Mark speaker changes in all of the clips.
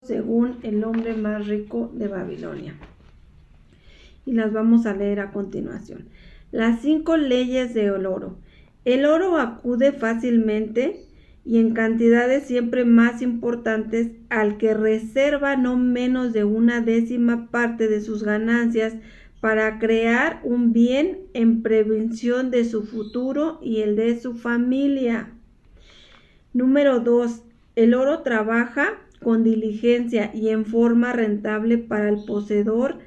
Speaker 1: según el hombre más rico de Babilonia. Y las vamos a leer a continuación. Las 5 leyes del oro. El oro acude fácilmente y en cantidades siempre más importantes al que reserva no menos de 1/10 parte de sus ganancias para crear un bien en prevención de su futuro y el de su familia. Número 2. El oro trabaja con diligencia y en forma rentable para el poseedor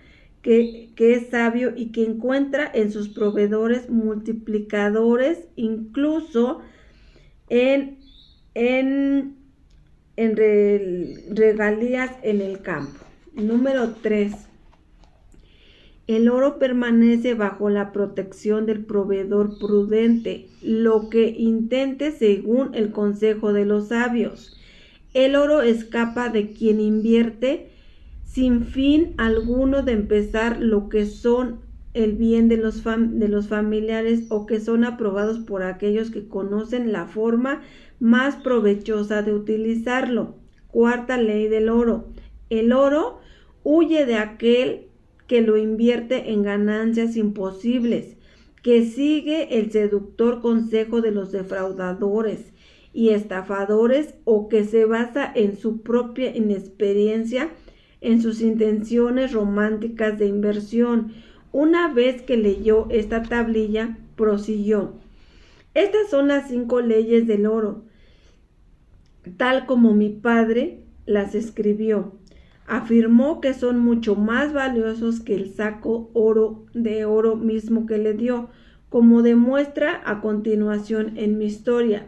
Speaker 1: que es sabio y que encuentra en sus proveedores multiplicadores, incluso en regalías en el campo. Número 3. El oro permanece bajo la protección del proveedor prudente, lo que intente según el consejo de los sabios. El oro escapa de quien invierte sin fin alguno de empezar lo que son el bien de los familiares o que son aprobados por aquellos que conocen la forma más provechosa de utilizarlo. 4ª ley del oro. El oro huye de aquel que lo invierte en ganancias imposibles, que sigue el seductor consejo de los defraudadores y estafadores o que se basa en su propia inexperiencia en sus intenciones románticas de inversión. Una vez que leyó esta tablilla, prosiguió: estas son las 5 leyes del oro, tal como mi padre las escribió. Afirmó que son mucho más valiosos que el saco de oro mismo que le dio, como demuestra a continuación en mi historia.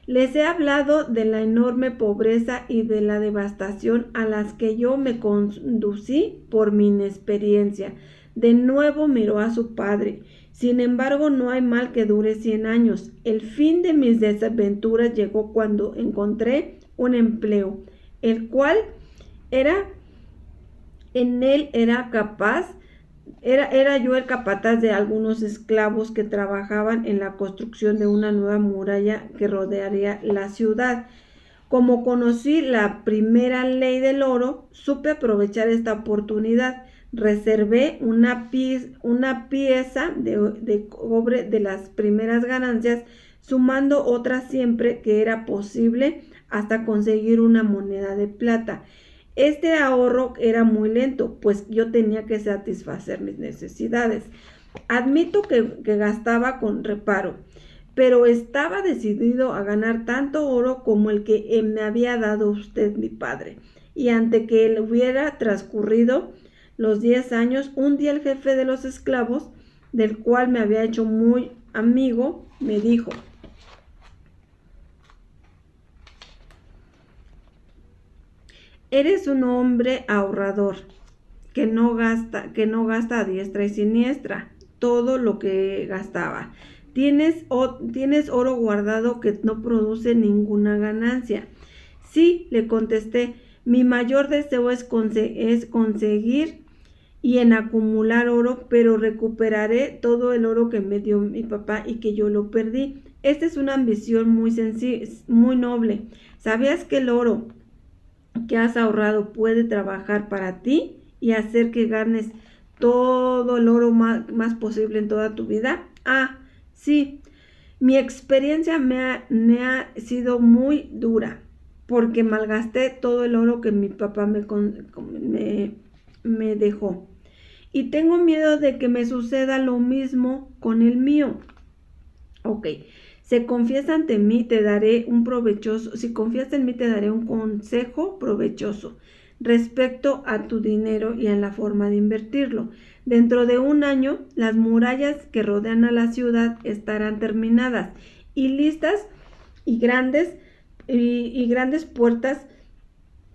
Speaker 1: Les he hablado de la enorme pobreza y de la devastación a las que yo me conducí por mi inexperiencia. De nuevo miró a su padre. Sin embargo, no hay mal que dure 100 años. El fin de mis desventuras llegó cuando encontré un empleo, el cual era yo el capataz de algunos esclavos que trabajaban en la construcción de una nueva muralla que rodearía la ciudad. Como conocí la primera ley del oro, supe aprovechar esta oportunidad. Reservé una pieza de cobre de las primeras ganancias, sumando otras siempre que era posible hasta conseguir una moneda de plata. Este ahorro era muy lento, pues yo tenía que satisfacer mis necesidades. Admito que gastaba con reparo, pero estaba decidido a ganar tanto oro como el que me había dado usted, mi padre. Y ante que él hubiera transcurrido los 10 años, un día el jefe de los esclavos, del cual me había hecho muy amigo, me dijo: eres un hombre ahorrador, que no gasta a diestra y siniestra todo lo que gastaba. Tienes oro guardado que no produce ninguna ganancia. Sí, le contesté, mi mayor deseo es conseguir y en acumular oro, pero recuperaré todo el oro que me dio mi papá y que yo lo perdí. Esta es una ambición muy noble. ¿Sabías que el oro que has ahorrado puede trabajar para ti y hacer que ganes todo el oro más posible en toda tu vida? Ah, sí, mi experiencia me ha sido muy dura, porque malgasté todo el oro que mi papá me dejó. Y tengo miedo de que me suceda lo mismo con el mío. Ok. Si confías en mí, te daré un consejo provechoso respecto a tu dinero y a la forma de invertirlo. Dentro de 1 año, las murallas que rodean a la ciudad estarán terminadas y listas y grandes puertas,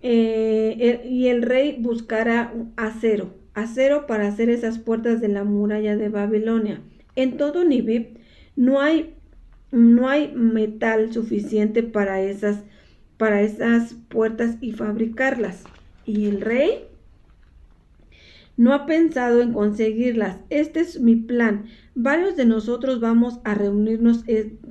Speaker 1: y el rey buscará acero para hacer esas puertas de la muralla de Babilonia. En todo Nibib no hay metal suficiente para esas puertas y fabricarlas. Y el rey no ha pensado en conseguirlas. Este es mi plan. Varios de nosotros vamos a reunirnos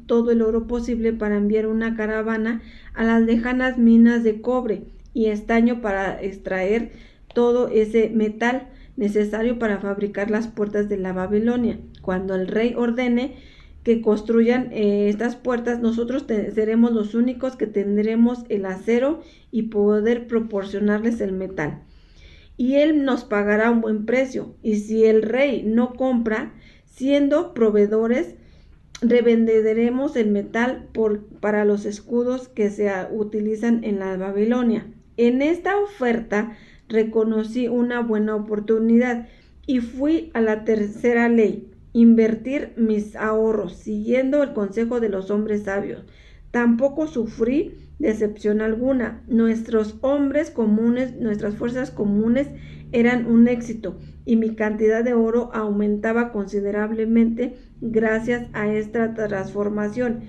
Speaker 1: todo el oro posible para enviar una caravana a las lejanas minas de cobre y estaño para extraer todo ese metal necesario para fabricar las puertas de la Babilonia. Cuando el rey ordene que construyan estas puertas, nosotros seremos los únicos que tendremos el acero y poder proporcionarles el metal. Y él nos pagará un buen precio. Y si el rey no compra, siendo proveedores, revenderemos el metal para los escudos que se utilizan en la Babilonia. En esta oferta reconocí una buena oportunidad y fui a la tercera ley, invertir mis ahorros, siguiendo el consejo de los hombres sabios. Tampoco sufrí decepción alguna. Nuestros hombres comunes, nuestras fuerzas comunes eran un éxito y mi cantidad de oro aumentaba considerablemente gracias a esta transformación.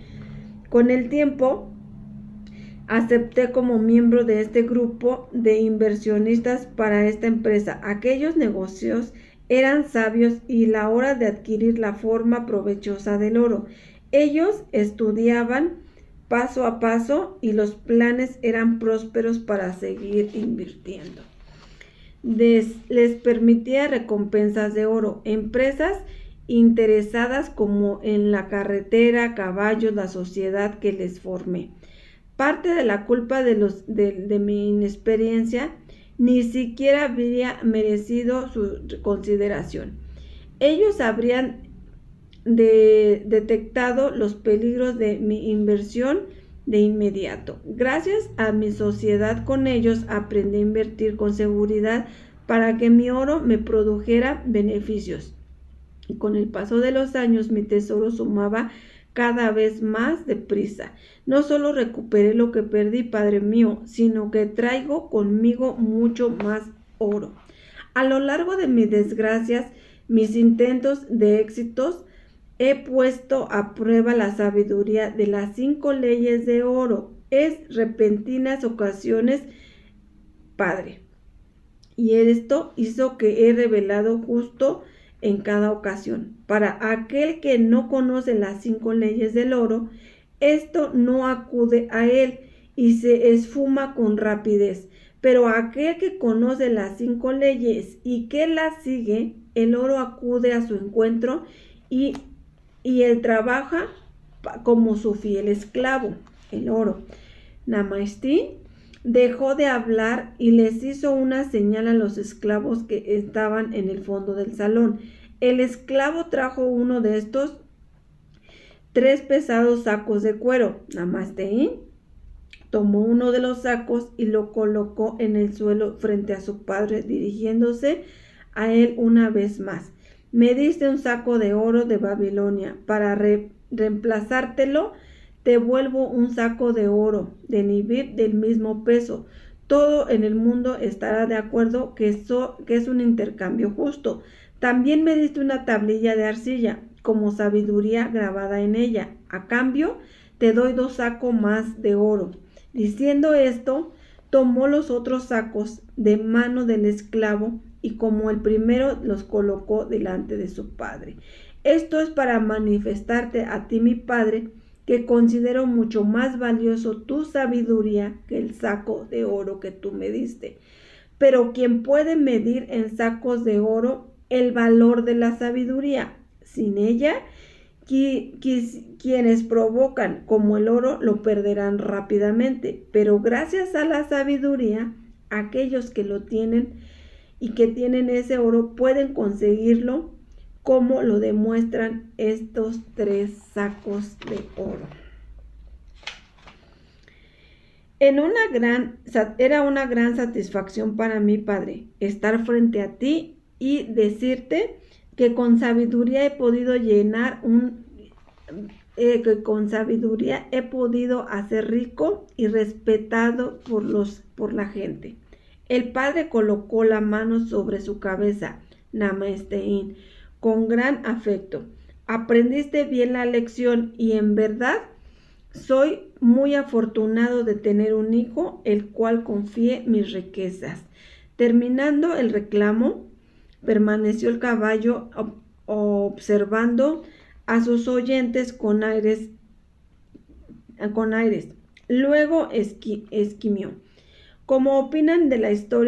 Speaker 1: Con el tiempo, acepté como miembro de este grupo de inversionistas para esta empresa. Aquellos negocios eran sabios y la hora de adquirir la forma provechosa del oro. Ellos estudiaban paso a paso y los planes eran prósperos para seguir invirtiendo. Les permitía recompensas de oro. Empresas interesadas como en la carretera, caballos, la sociedad que les formé. Parte de la culpa de mi inexperiencia ni siquiera habría merecido su consideración. Ellos habrían detectado los peligros de mi inversión de inmediato. Gracias a mi sociedad con ellos aprendí a invertir con seguridad para que mi oro me produjera beneficios. Y con el paso de los años mi tesoro sumaba cada vez más deprisa. No solo recuperé lo que perdí, Padre mío, sino que traigo conmigo mucho más oro. A lo largo de mis desgracias, mis intentos de éxitos, he puesto a prueba la sabiduría de las 5 leyes de oro. Es repentinas ocasiones, Padre. Y esto hizo que he revelado justo en cada ocasión. Para aquel que no conoce las 5 leyes del oro, esto no acude a él y se esfuma con rapidez. Pero aquel que conoce las 5 leyes y que las sigue, el oro acude a su encuentro y él trabaja como su fiel esclavo, el oro. Namaste dejó de hablar y les hizo una señal a los esclavos que estaban en el fondo del salón. El esclavo trajo uno de estos 3 pesados sacos de cuero. Namaste tomó uno de los sacos y lo colocó en el suelo frente a su padre, dirigiéndose a él una vez más. Me diste un saco de oro de Babilonia. Para reemplazártelo, te vuelvo un saco de oro de Nibir del mismo peso. Todo en el mundo estará de acuerdo que es un intercambio justo. También me diste una tablilla de arcilla, como sabiduría grabada en ella. A cambio, te doy 2 sacos más de oro. Diciendo esto, tomó los otros sacos de mano del esclavo y como el primero los colocó delante de su padre. Esto es para manifestarte a ti, mi padre, que considero mucho más valioso tu sabiduría que el saco de oro que tú me diste. Pero ¿quién puede medir en sacos de oro el valor de la sabiduría? Sin ella, quienes provocan como el oro lo perderán rápidamente, pero gracias a la sabiduría, aquellos que lo tienen y que tienen ese oro pueden conseguirlo, como lo demuestran estos 3 sacos de oro. Era una gran satisfacción para mí, Padre, estar frente a ti y decirte que con sabiduría he podido hacer rico y respetado por la gente. El padre colocó la mano sobre su cabeza, Namaste, con gran afecto. Aprendiste bien la lección y en verdad soy muy afortunado de tener un hijo, el cual confíe mis riquezas. Terminando el reclamo, permaneció el caballo observando a sus oyentes con aires. Luego esquimió. Como opinan de la historia